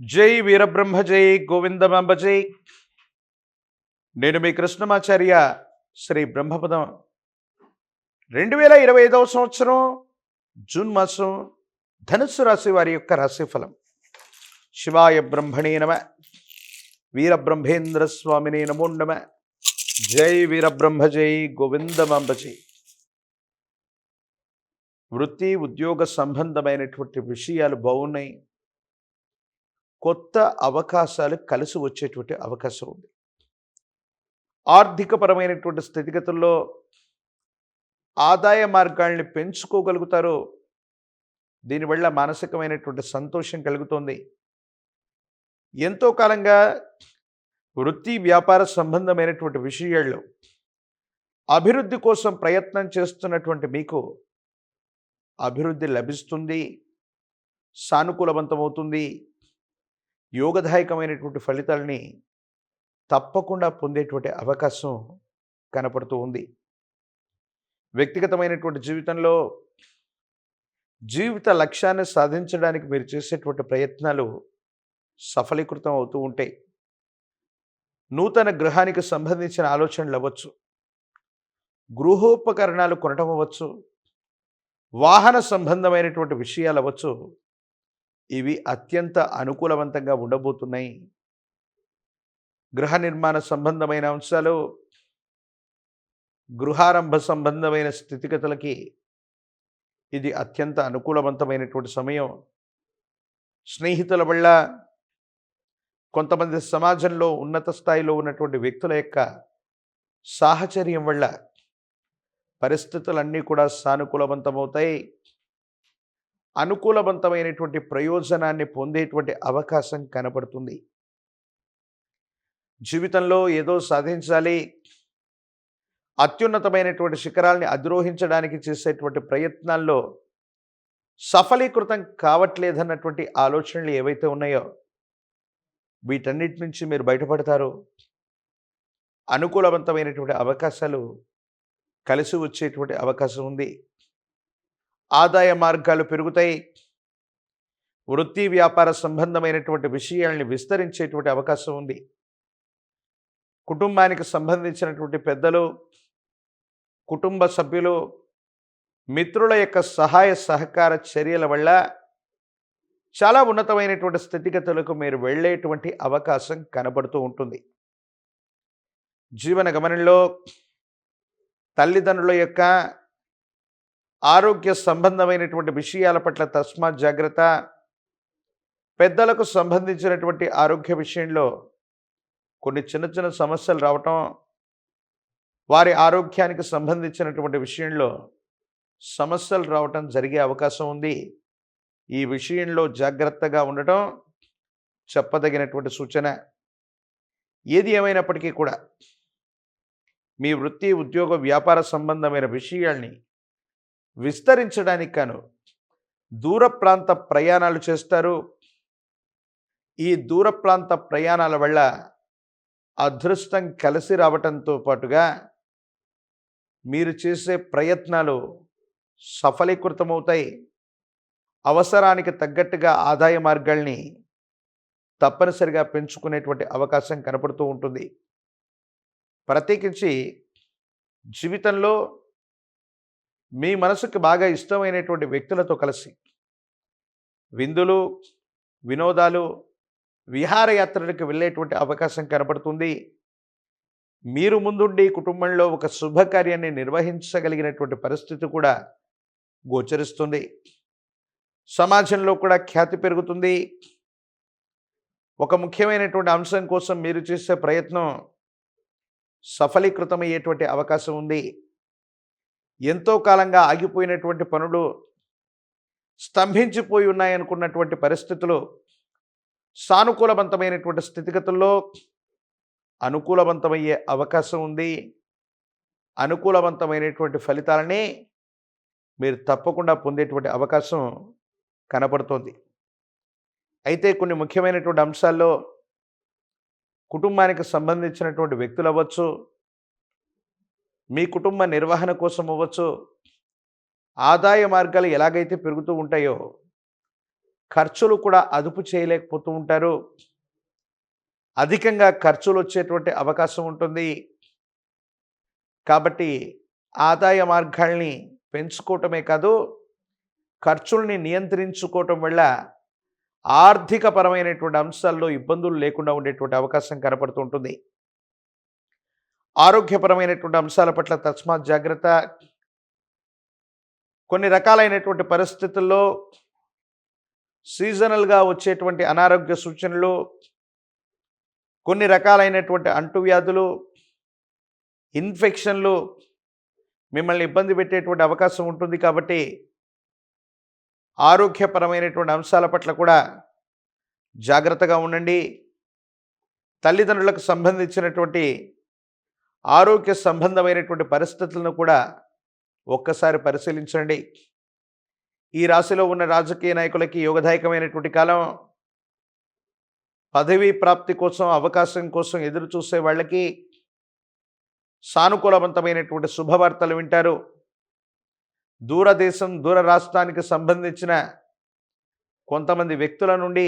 జై వీరబ్రహ్మ జై గోవిందమాంబ జై. నేను మీ కృష్ణమాచార్య. శ్రీ బ్రహ్మపదం 2025 సంవత్సరం జూన్ మాసం ధనుస్సు రాశి వారి యొక్క రాశిఫలం. శివాయ బ్రహ్మణే నమ. వీరబ్రహ్మేంద్ర స్వామినే నమో నమ. జై వీరబ్రహ్మ జై గోవిందమాంబ జై. వృత్తి ఉద్యోగ సంబంధమైనటువంటి విషయాలు బాగున్నాయి. కొత్త అవకాశాలు కలిసి వచ్చేటువంటి అవకాశం ఉంది. ఆర్థికపరమైనటువంటి స్థితిగతుల్లో ఆదాయ మార్గాల్ని పెంచుకోగలుగుతారు. దీనివల్ల మానసికమైనటువంటి సంతోషం కలుగుతుంది. ఎంతో కాలంగా వృత్తి వ్యాపార సంబంధమైనటువంటి విషయాల్లో అభివృద్ధి కోసం ప్రయత్నం చేస్తున్నటువంటి మీకు అభివృద్ధి లభిస్తుంది, సానుకూలవంతమవుతుంది. యోగదాయకమైనటువంటి ఫలితాలని తప్పకుండా పొందేటువంటి అవకాశం కనపడుతూ ఉంది. వ్యక్తిగతమైనటువంటి జీవితంలో జీవిత లక్ష్యాన్ని సాధించడానికి మీరు చేసేటువంటి ప్రయత్నాలు సఫలీకృతం అవుతూ ఉంటాయి. నూతన గృహానికి సంబంధించిన ఆలోచనలు అవ్వచ్చు, గృహోపకరణాలు కొనటం అవ్వచ్చు, వాహన సంబంధమైనటువంటి విషయాలు అవ్వచ్చు. ఇవి అత్యంత అనుకూలవంతంగా ఉండబోతున్నాయి. గృహ నిర్మాణ సంబంధమైన అంశాలు, గృహారంభ సంబంధమైన స్థితిగతులకి ఇది అత్యంత అనుకూలవంతమైనటువంటి సమయం. స్నేహితుల వల్ల, కొంతమంది సమాజంలో ఉన్నత స్థాయిలో ఉన్నటువంటి వ్యక్తుల యొక్క సాహచర్యం వల్ల పరిస్థితులన్నీ కూడా సానుకూలవంతమవుతాయి. అనుకూలవంతమైనటువంటి ప్రయోజనాన్ని పొందేటువంటి అవకాశం కనపడుతుంది. జీవితంలో ఏదో సాధించాలి, అత్యున్నతమైనటువంటి శిఖరాల్ని అధిరోహించడానికి చేసేటువంటి ప్రయత్నాల్లో సఫలీకృతం కావట్లేదన్నటువంటి ఆలోచనలు ఏవైతే ఉన్నాయో వీటన్నిటి నుంచి మీరు బయటపడతారు. అనుకూలవంతమైనటువంటి అవకాశాలు కలిసి వచ్చేటువంటి అవకాశం ఉంది. ఆదాయ మార్గాలు పెరుగుతాయి. వృత్తి వ్యాపార సంబంధమైనటువంటి విషయాల్ని విస్తరించేటువంటి అవకాశం ఉంది. కుటుంబానికి సంబంధించినటువంటి పెద్దలు, కుటుంబ సభ్యులు, మిత్రుల యొక్క సహాయ సహకార చర్యల వల్ల చాలా ఉన్నతమైనటువంటి స్థితిగతులకు మీరు వెళ్ళేటువంటి అవకాశం కనబడుతూ ఉంటుంది. జీవన గమనంలో తల్లిదండ్రుల యొక్క ఆరోగ్య సంబంధమైనటువంటి విషయాల పట్ల తస్మాత్ జాగ్రత్త. పెద్దలకు సంబంధించినటువంటి ఆరోగ్య విషయంలో కొన్ని చిన్న చిన్న సమస్యలు రావటం, వారి ఆరోగ్యానికి సంబంధించినటువంటి విషయంలో సమస్యలు రావటం జరిగే అవకాశం ఉంది. ఈ విషయంలో జాగ్రత్తగా ఉండటం చెప్పదగినటువంటి సూచన. ఏది ఏమైనప్పటికీ కూడా మీ వృత్తి ఉద్యోగ వ్యాపార సంబంధమైన విషయాల్ని విస్తరించడానికి గాను దూర ప్రాంత ప్రయాణాలు చేస్తారు. ఈ దూర ప్రాంత ప్రయాణాల వల్ల అదృష్టం కలిసి రావటంతో పాటుగా మీరు చేసే ప్రయత్నాలు సఫలీకృతమవుతాయి. అవసరానికి తగ్గట్టుగా ఆదాయ మార్గాల్ని తప్పనిసరిగా పెంచుకునేటువంటి అవకాశం కనపడుతూ ఉంటుంది. ప్రత్యేకించి జీవితంలో మీ మనసుకు బాగా ఇష్టమైనటువంటి వ్యక్తులతో కలిసి విందులు, వినోదాలు, విహారయాత్రలకు వెళ్ళేటువంటి అవకాశం కనపడుతుంది. మీరు ముందుండి కుటుంబంలో ఒక శుభకార్యాన్ని నిర్వహించగలిగినటువంటి పరిస్థితి కూడా గోచరిస్తుంది. సమాజంలో కూడా ఖ్యాతి పెరుగుతుంది. ఒక ముఖ్యమైనటువంటి అంశం కోసం మీరు చేసే ప్రయత్నం సఫలీకృతమయ్యేటువంటి అవకాశం ఉంది. ఎంతో కాలంగా ఆగిపోయినటువంటి పనులు, స్తంభించిపోయి ఉన్నాయనుకున్నటువంటి పరిస్థితులు సానుకూలవంతమైనటువంటి స్థితిగతుల్లో అనుకూలవంతమయ్యే అవకాశం ఉంది. అనుకూలవంతమైనటువంటి ఫలితాలని మీరు తప్పకుండా పొందేటువంటి అవకాశం కనపడుతోంది. అయితే కొన్ని ముఖ్యమైనటువంటి అంశాల్లో కుటుంబానికి సంబంధించినటువంటి వ్యక్తులు అవ్వచ్చు, మీ కుటుంబ నిర్వహణ కోసం అవ్వచ్చు, ఆదాయ మార్గాలు ఎలాగైతే పెరుగుతూ ఉంటాయో ఖర్చులు కూడా అదుపు చేయలేకపోతూ ఉంటారు. అధికంగా ఖర్చులు వచ్చేటువంటి అవకాశం ఉంటుంది. కాబట్టి ఆదాయ మార్గాల్ని పెంచుకోవటమే కాదు, ఖర్చుల్ని నియంత్రించుకోవటం వల్ల ఆర్థికపరమైనటువంటి అంశాల్లో ఇబ్బందులు లేకుండా ఉండేటువంటి అవకాశం కనపడుతూ ఉంటుంది. ఆరోగ్యపరమైనటువంటి అంశాల పట్ల తస్మాత్ జాగ్రత్త. కొన్ని రకాలైనటువంటి పరిస్థితుల్లో సీజనల్గా వచ్చేటువంటి అనారోగ్య సూచనలు, కొన్ని రకాలైనటువంటి అంటువ్యాధులు, ఇన్ఫెక్షన్లు మిమ్మల్ని ఇబ్బంది పెట్టేటువంటి అవకాశం ఉంటుంది. కాబట్టి ఆరోగ్యపరమైనటువంటి అంశాల పట్ల కూడా జాగ్రత్తగా ఉండండి. తల్లిదండ్రులకు సంబంధించినటువంటి ఆరోగ్య సంబంధమైనటువంటి పరిస్థితులను కూడా ఒక్కసారి పరిశీలించండి. ఈ రాశిలో ఉన్న రాజకీయ నాయకులకి యోగదాయకమైనటువంటి కాలం. పదవీ ప్రాప్తి కోసం, అవకాశం కోసం ఎదురు చూసే వాళ్ళకి సానుకూలవంతమైనటువంటి శుభవార్తలు వింటారు. దూరదేశం, దూర రాష్ట్రానికి సంబంధించిన కొంతమంది వ్యక్తుల నుండి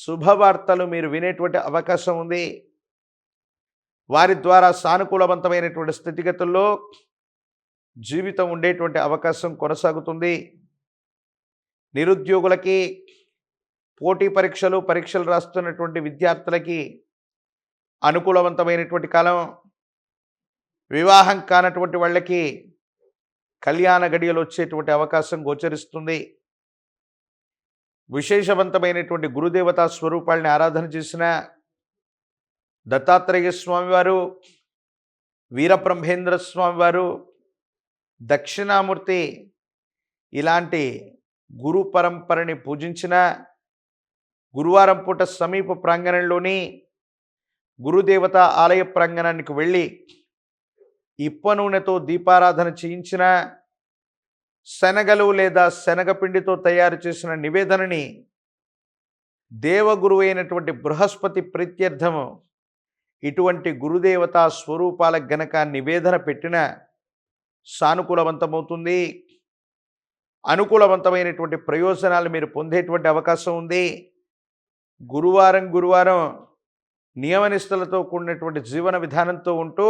శుభవార్తలు మీరు వినేటువంటి అవకాశం ఉంది. వారి ద్వారా సానుకూలవంతమైనటువంటి స్థితిగతుల్లో జీవితం ఉండేటువంటి అవకాశం కొనసాగుతుంది. నిరుద్యోగులకి, పోటీ పరీక్షలు రాస్తున్నటువంటి విద్యార్థులకి అనుకూలవంతమైనటువంటి కాలం. వివాహం కానటువంటి వాళ్ళకి కళ్యాణ గడియలు వచ్చేటువంటి అవకాశం గోచరిస్తుంది. విశేషవంతమైనటువంటి గురుదేవతా స్వరూపాలని ఆరాధన చేసిన దత్తాత్రేయ స్వామివారు, వీరబ్రహ్మేంద్ర స్వామివారు, దక్షిణామూర్తి ఇలాంటి గురు పరంపరని పూజించిన గురువారం పూట సమీప ప్రాంగణంలోని గురుదేవత ఆలయ ప్రాంగణానికి వెళ్ళి ఇప్ప నూనెతో దీపారాధన చేయించిన, శనగలు లేదా శనగపిండితో తయారు చేసిన నివేదనని దేవగురువు అయినటువంటి బృహస్పతి ప్రీత్యర్థము ఇటువంటి గురుదేవతా స్వరూపాలకు గనక నివేదన పెట్టిన సానుకూలవంతమవుతుంది. అనుకూలవంతమైనటువంటి ప్రయోజనాలు మీరు పొందేటువంటి అవకాశం ఉంది. గురువారం నియమనిష్టలతో కూడినటువంటి జీవన విధానంతో ఉంటూ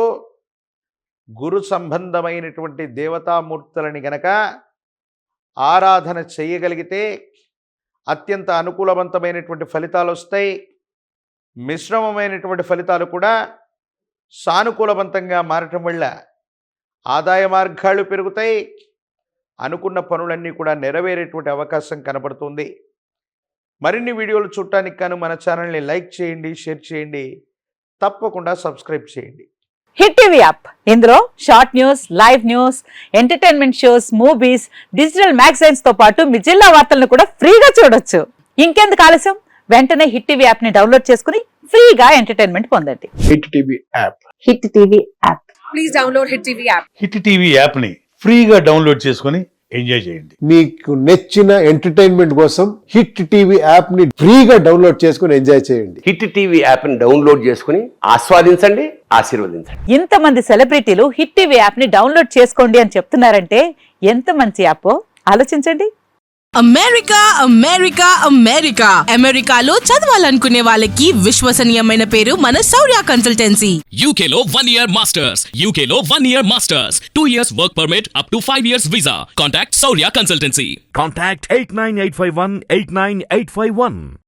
గురు సంబంధమైనటువంటి దేవతామూర్తులని గనక ఆరాధన చేయగలిగితే అత్యంత అనుకూలవంతమైనటువంటి ఫలితాలు వస్తాయి. మిశ్రమమైనటువంటి ఫలితాలు కూడా సానుకూలవంతంగా మారటం వల్ల ఆదాయ మార్గాలు పెరుగుతాయి. అనుకున్న పనులన్నీ కూడా నెరవేరేటువంటి అవకాశం కనబడుతుంది. మరిన్ని వీడియోలు చూడటానికి గాను మన ఛానల్ని లైక్ చేయండి, షేర్ చేయండి, తప్పకుండా సబ్స్క్రైబ్ చేయండి. హిట్ టీవీ యాప్, ఇందులో short news, live news, entertainment shows, movies, digital magazines తో పాటు మీ జిల్లా వార్తలను కూడా ఫ్రీగా చూడొచ్చు. ఇంకెందుకు ఆలస్యం, వెంటనే హిట్ టీవీ యాప్ ని డౌన్లోడ్ చేసుకుని ఫ్రీగా ఎంటర్టైన్మెంట్ పొందండి. Hit TV app. Hit TV app. Please download hit TV app. Hit TV app ని ఫ్రీగా డౌన్లోడ్ చేసుకొని ఎంజాయ్ చేయండి. మీకు నచ్చిన ఎంటర్టైన్మెంట్ కోసం హిట్ టీవీ యాప్ ని ఫ్రీగా డౌన్లోడ్ చేసుకొని ఎంజాయ్ చేయండి. హిట్ టీవీ యాప్ ని డౌన్లోడ్ చేసుకుని ఆస్వాదించండి, ఆశీర్వదించండి. ఇంతమంది సెలబ్రిటీలు హిట్ టీవీ యాప్ ని డౌన్లోడ్ చేసుకోండి అని చెప్తున్నారంటే ఎంత మంచి యాప్ ఆలోచించండి. అమెరికా అమెరికాలో చదవాలనుకునే వాళ్ళకి విశ్వసనీయమైన పేరు మన శౌర్య కన్సల్టెన్సీ. UK లో 1 year masters, UK లో 1 year masters, 2 years work permit up to 5 years visa. Contact Saurya Consultancy. Contact 89851 89851.